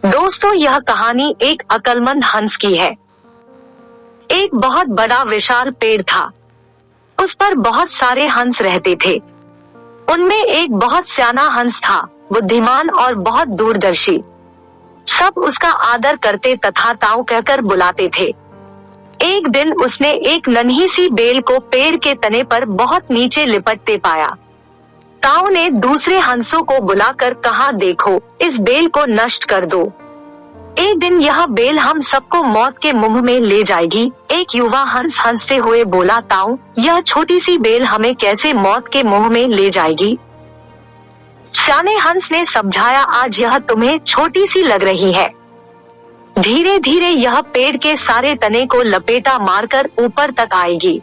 दोस्तों, यह कहानी एक अक्लमंद हंस की है। एक बहुत बड़ा विशाल पेड़ था। उस पर बहुत सारे हंस रहते थे। उनमें एक बहुत सियाना हंस था, बुद्धिमान और बहुत दूरदर्शी। सब उसका आदर करते तथा ताऊ कहकर बुलाते थे। एक दिन उसने एक नन्ही सी बेल को पेड़ के तने पर बहुत नीचे लिपटते पाया। ताऊ ने दूसरे हंसों को बुलाकर कहा, देखो, इस बेल को नष्ट कर दो। एक दिन यह बेल हम सबको मौत के मुंह में ले जाएगी। एक युवा हंस हंसते हुए बोला, ताऊ, यह छोटी सी बेल हमें कैसे मौत के मुंह में ले जाएगी? सियाने हंस ने समझाया, आज यह तुम्हें छोटी सी लग रही है। धीरे धीरे यह पेड़ के सारे तने को लपेटा मारकर ऊपर तक आएगी।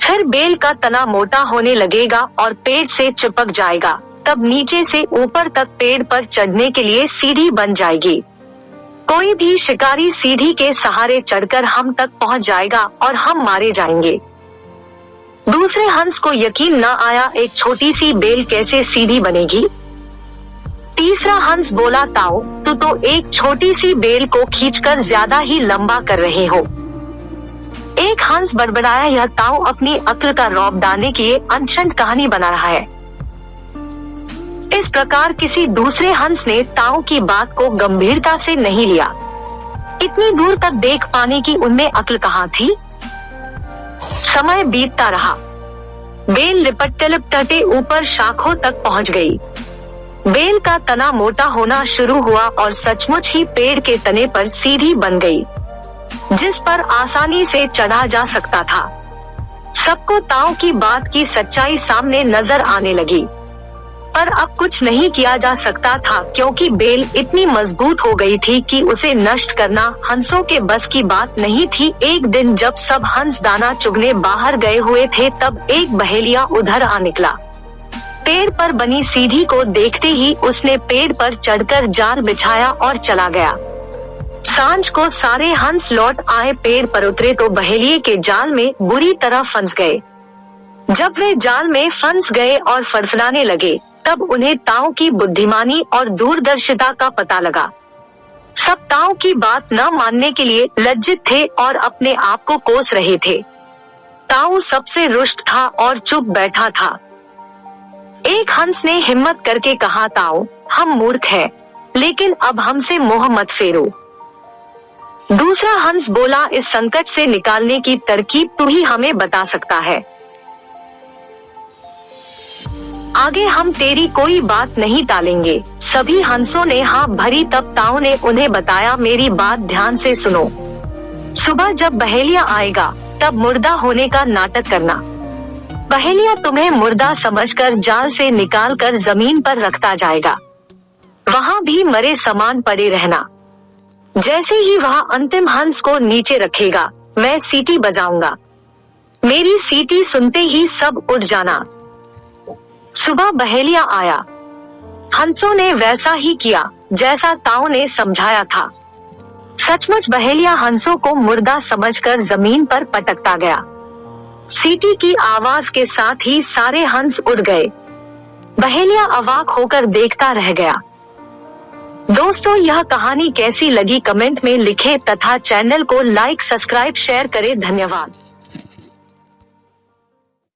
फिर बेल का तना मोटा होने लगेगा और पेड़ से चिपक जाएगा। तब नीचे से ऊपर तक पेड़ पर चढ़ने के लिए सीढ़ी बन जाएगी। कोई भी शिकारी सीढ़ी के सहारे चढ़कर हम तक पहुंच जाएगा और हम मारे जाएंगे। दूसरे हंस को यकीन न आया, एक छोटी सी बेल कैसे सीढ़ी बनेगी? तीसरा हंस बोला, ताऊ, तू तो एक छोटी सी बेल को खींचकर ज्यादा ही लंबा कर रहे हो। एक हंस बड़बड़ाया, यह ताऊ अपनी अक्ल का रौब डालने की अनशन कहानी बना रहा है। इस प्रकार किसी दूसरे हंस ने ताऊ की बात को गंभीरता से नहीं लिया। इतनी दूर तक देख पाने की उनमें अक्ल कहाँ थी? समय बीतता रहा। बेल लिपटते लिपटते ऊपर शाखों तक पहुंच गई। बेल का तना मोटा होना शुरू हुआ और सचमुच ही पेड़ के तने पर सीढ़ी बन गई, जिस पर आसानी से चढ़ा जा सकता था। सबको ताऊ की बात की सच्चाई सामने नजर आने लगी, पर अब कुछ नहीं किया जा सकता था, क्योंकि बेल इतनी मजबूत हो गई थी कि उसे नष्ट करना हंसों के बस की बात नहीं थी। एक दिन जब सब हंस दाना चुगने बाहर गए हुए थे, तब एक बहेलिया उधर आ निकला। पेड़ पर बनी सीढ़ी को देखते ही उसने पेड़ पर चढ़कर जाल बिछाया और चला गया। सांझ को सारे हंस लौट आए। पेड़ पर उतरे तो बहेलिये के जाल में बुरी तरह फंस गए। जब वे जाल में फंस गए और फड़फड़ाने लगे, तब उन्हें ताऊ की बुद्धिमानी और दूरदर्शिता का पता लगा। सब ताऊ की बात न मानने के लिए लज्जित थे और अपने आप को कोस रहे थे। ताऊ सबसे रुष्ट था और चुप बैठा था। एक हंस ने हिम्मत करके कहा, ताऊ, हम मूर्ख हैं, लेकिन अब हमसे मोह मत फेरो। दूसरा हंस बोला, इस संकट से निकालने की तरकीब तू ही हमें बता सकता है। आगे हम तेरी कोई बात नहीं टालेंगे। सभी हंसों ने हाँ भरी। तब ताऊ ने उन्हें बताया, मेरी बात ध्यान से सुनो। सुबह जब बहेलिया आएगा, तब मुर्दा होने का नाटक करना। बहेलिया तुम्हें मुर्दा समझकर जाल से निकालकर जमीन पर रखता जाएगा। वहाँ भी मरे समान पड़े रहना। जैसे ही वह अंतिम हंस को नीचे रखेगा, मैं सीटी बजाऊंगा। मेरी सीटी सुनते ही सब उठ जाना। सुबह बहेलिया आया। हंसों ने वैसा ही किया जैसा ताऊ ने समझाया था। सचमुच बहेलिया हंसों को मुर्दा समझकर जमीन पर पटकता गया। सीटी की आवाज के साथ ही सारे हंस उड़ गए। बहेलिया अवाक होकर देखता रह गया। दोस्तों, यह कहानी कैसी लगी कमेंट में लिखें तथा चैनल को लाइक सब्सक्राइब शेयर करें। धन्यवाद।